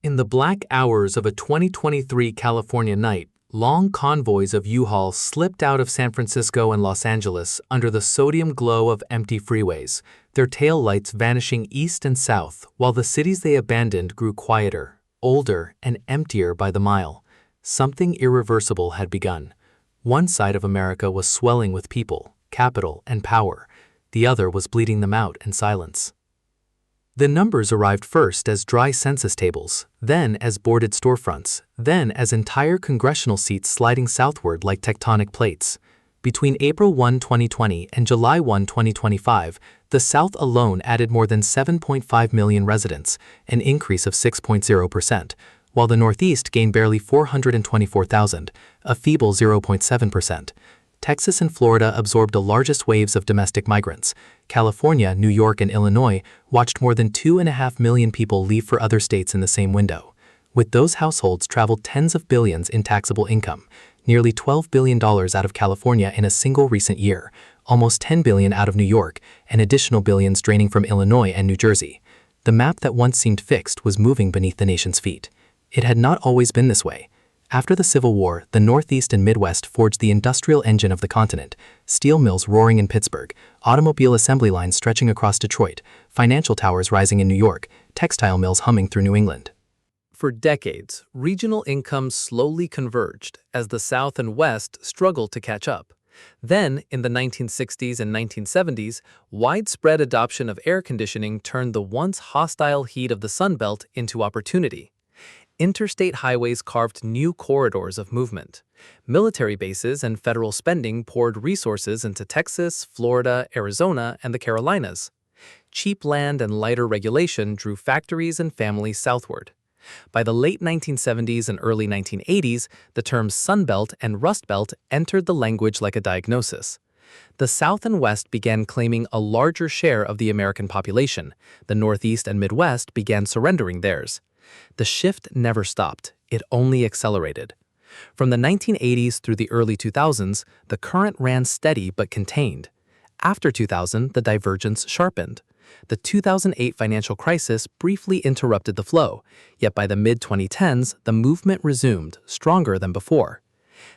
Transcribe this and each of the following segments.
In the black hours of a 2023 California night, long convoys of U-Hauls slipped out of San Francisco and Los Angeles under the sodium glow of empty freeways, their tail lights vanishing east and south while the cities they abandoned grew quieter, older, and emptier by the mile. Something irreversible had begun. One side of America was swelling with people, capital, and power. The other was bleeding them out in silence. The numbers arrived first as dry census tables, then as boarded storefronts, then as entire congressional seats sliding southward like tectonic plates. Between April 1, 2020 and July 1, 2025, the South alone added more than 7.5 million residents, an increase of 6.0%, while the Northeast gained barely 424,000, a feeble 0.7%. Texas and Florida absorbed the largest waves of domestic migrants. California, New York, and Illinois watched more than 2.5 million people leave for other states in the same window. With those households traveled tens of billions in taxable income, nearly $12 billion out of California in a single recent year, almost $10 billion out of New York, and additional billions draining from Illinois and New Jersey. The map that once seemed fixed was moving beneath the nation's feet. It had not always been this way. After the Civil War, the Northeast and Midwest forged the industrial engine of the continent, steel mills roaring in Pittsburgh, automobile assembly lines stretching across Detroit, financial towers rising in New York, textile mills humming through New England. For decades, regional incomes slowly converged as the South and West struggled to catch up. Then, in the 1960s and 1970s, widespread adoption of air conditioning turned the once hostile heat of the Sun Belt into opportunity. Interstate highways carved new corridors of movement. Military bases and federal spending poured resources into Texas, Florida, Arizona, and the Carolinas. Cheap land and lighter regulation drew factories and families southward. By the late 1970s and early 1980s, the terms Sun Belt and Rust Belt entered the language like a diagnosis. The South and West began claiming a larger share of the American population. The Northeast and Midwest began surrendering theirs. The shift never stopped, it only accelerated. From the 1980s through the early 2000s, the current ran steady but contained. After 2000, the divergence sharpened. The 2008 financial crisis briefly interrupted the flow, yet by the mid-2010s, the movement resumed, stronger than before.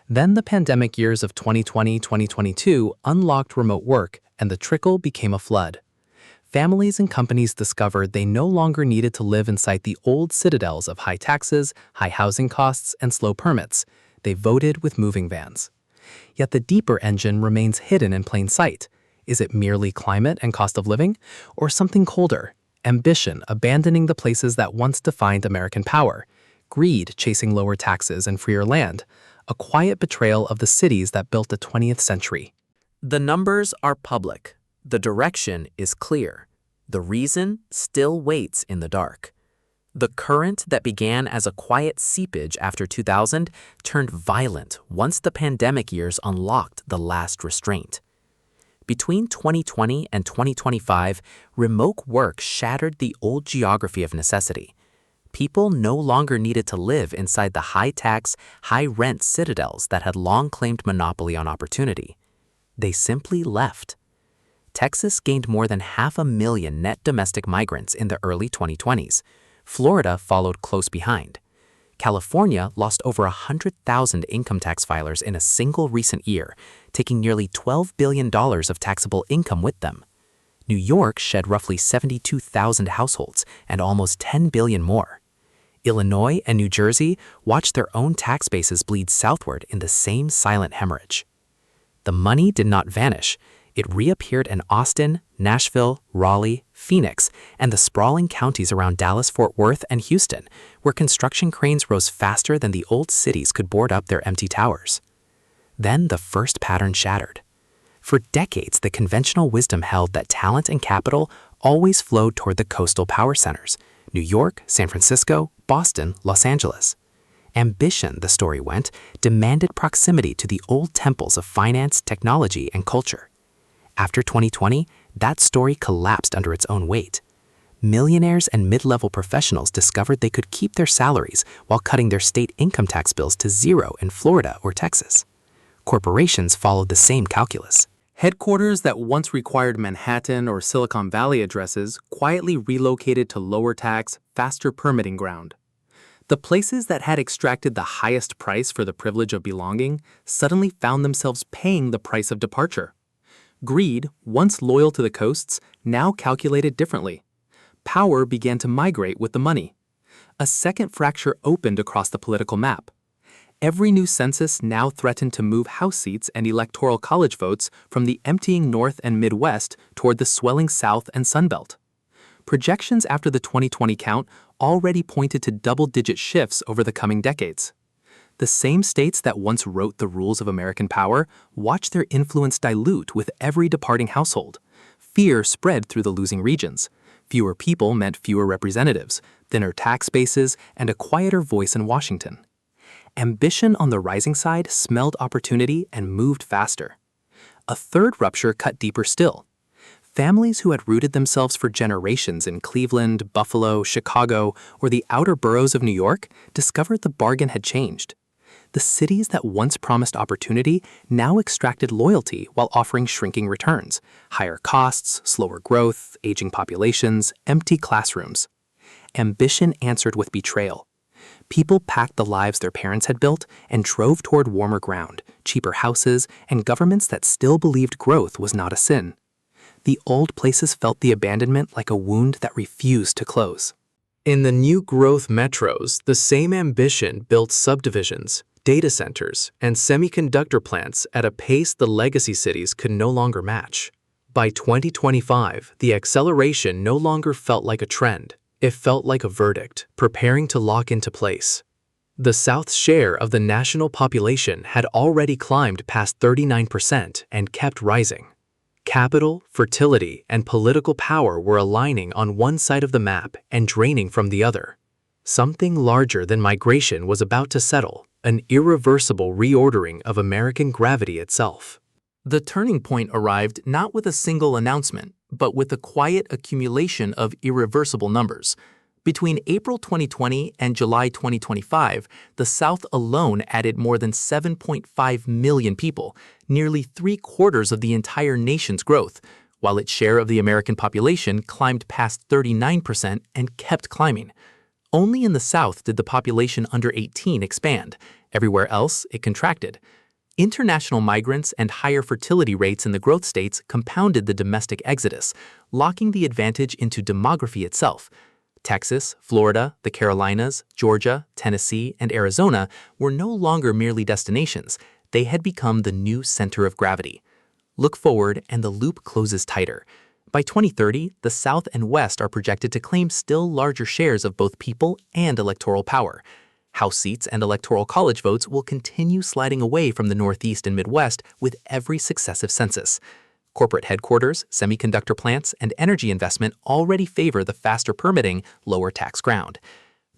Then the pandemic years of 2020-2022 unlocked remote work, and the trickle became a flood. Families and companies discovered they no longer needed to live inside the old citadels of high taxes, high housing costs, and slow permits. They voted with moving vans. Yet the deeper engine remains hidden in plain sight. Is it merely climate and cost of living? Or something colder? Ambition abandoning the places that once defined American power. Greed chasing lower taxes and freer land. A quiet betrayal of the cities that built the 20th century. The numbers are public. The direction is clear. The reason still waits in the dark. The current that began as a quiet seepage after 2000 turned violent once the pandemic years unlocked the last restraint. Between 2020 and 2025, remote work shattered the old geography of necessity. People no longer needed to live inside the high-tax, high-rent citadels that had long claimed monopoly on opportunity. They simply left. Texas gained more than 500,000 net domestic migrants in the early 2020s. Florida followed close behind. California lost over 100,000 income tax filers in a single recent year, taking nearly $12 billion of taxable income with them. New York shed roughly 72,000 households and almost $10 billion more. Illinois and New Jersey watched their own tax bases bleed southward in the same silent hemorrhage. The money did not vanish. It reappeared in Austin, Nashville, Raleigh, Phoenix, and the sprawling counties around Dallas-Fort Worth and Houston, where construction cranes rose faster than the old cities could board up their empty towers. Then the first pattern shattered. For decades, the conventional wisdom held that talent and capital always flowed toward the coastal power centers: New York, San Francisco, Boston, Los Angeles. Ambition, the story went, demanded proximity to the old temples of finance, technology, and culture. After 2020, that story collapsed under its own weight. Millionaires and mid-level professionals discovered they could keep their salaries while cutting their state income tax bills to zero in Florida or Texas. Corporations followed the same calculus. Headquarters that once required Manhattan or Silicon Valley addresses quietly relocated to lower tax, faster permitting ground. The places that had extracted the highest price for the privilege of belonging suddenly found themselves paying the price of departure. Greed, once loyal to the coasts, now calculated differently. Power began to migrate with the money. A second fracture opened across the political map. Every new census now threatened to move House seats and electoral college votes from the emptying North and Midwest toward the swelling South and Sunbelt. Projections after the 2020 count already pointed to double-digit shifts over the coming decades. The same states that once wrote the rules of American power watched their influence dilute with every departing household. Fear spread through the losing regions. Fewer people meant fewer representatives, thinner tax bases, and a quieter voice in Washington. Ambition on the rising side smelled opportunity and moved faster. A third rupture cut deeper still. Families who had rooted themselves for generations in Cleveland, Buffalo, Chicago, or the outer boroughs of New York discovered the bargain had changed. The cities that once promised opportunity now extracted loyalty while offering shrinking returns, higher costs, slower growth, aging populations, empty classrooms. Ambition answered with betrayal. People packed the lives their parents had built and drove toward warmer ground, cheaper houses, and governments that still believed growth was not a sin. The old places felt the abandonment like a wound that refused to close. In the new growth metros, the same ambition built subdivisions, data centers, and semiconductor plants at a pace the legacy cities could no longer match. By 2025, the acceleration no longer felt like a trend. It felt like a verdict, preparing to lock into place. The South's share of the national population had already climbed past 39% and kept rising. Capital, fertility, and political power were aligning on one side of the map and draining from the other. Something larger than migration was about to settle, an irreversible reordering of American gravity itself. The turning point arrived not with a single announcement, but with a quiet accumulation of irreversible numbers. Between April 2020 and July 2025, the South alone added more than 7.5 million people, nearly 3/4 of the entire nation's growth, while its share of the American population climbed past 39% and kept climbing. Only in the South did the population under 18 expand. Everywhere else, it contracted. International migrants and higher fertility rates in the growth states compounded the domestic exodus, locking the advantage into demography itself. Texas, Florida, the Carolinas, Georgia, Tennessee, and Arizona were no longer merely destinations. They had become the new center of gravity. Look forward and the loop closes tighter. By 2030, the South and West are projected to claim still larger shares of both people and electoral power. House seats and electoral college votes will continue sliding away from the Northeast and Midwest with every successive census. Corporate headquarters, semiconductor plants, and energy investment already favor the faster permitting, lower tax ground.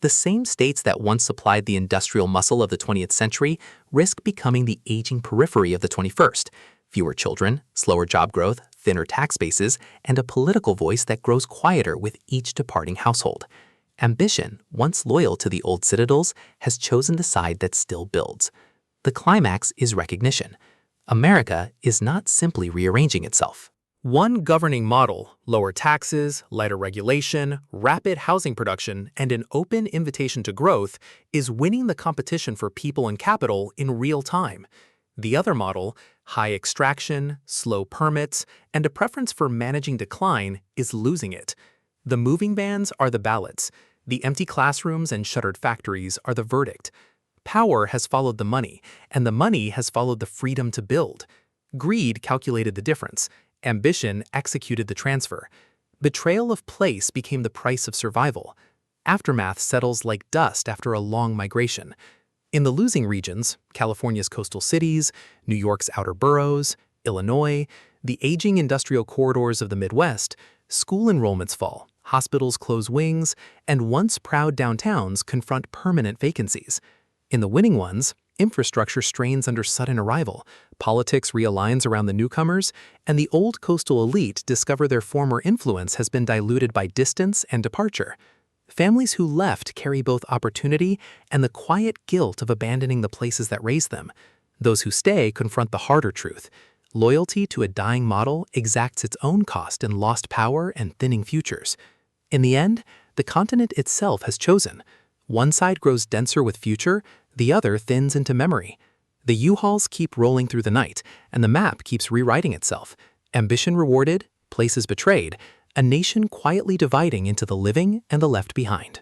The same states that once supplied the industrial muscle of the 20th century risk becoming the aging periphery of the 21st. Fewer children, slower job growth, thinner tax bases, and a political voice that grows quieter with each departing household. Ambition, once loyal to the old citadels, has chosen the side that still builds. The climax is recognition. America is not simply rearranging itself. One governing model, lower taxes, lighter regulation, rapid housing production, and an open invitation to growth, is winning the competition for people and capital in real time. The other model, high extraction, slow permits, and a preference for managing decline, is losing it. The moving bans are the ballots. The empty classrooms and shuttered factories are the verdict. Power has followed the money, and the money has followed the freedom to build. Greed calculated the difference. Ambition executed the transfer. Betrayal of place became the price of survival. Aftermath settles like dust after a long migration. In the losing regions, California's coastal cities, New York's outer boroughs, Illinois, the aging industrial corridors of the Midwest, school enrollments fall, hospitals close wings, and once proud downtowns confront permanent vacancies. In the winning ones, infrastructure strains under sudden arrival, politics realigns around the newcomers, and the old coastal elite discover their former influence has been diluted by distance and departure. Families who left carry both opportunity and the quiet guilt of abandoning the places that raised them. Those who stay confront the harder truth. Loyalty to a dying model exacts its own cost in lost power and thinning futures. In the end, the continent itself has chosen. One side grows denser with future, the other thins into memory. The U-Hauls keep rolling through the night, and the map keeps rewriting itself. Ambition rewarded, places betrayed, a nation quietly dividing into the living and the left behind.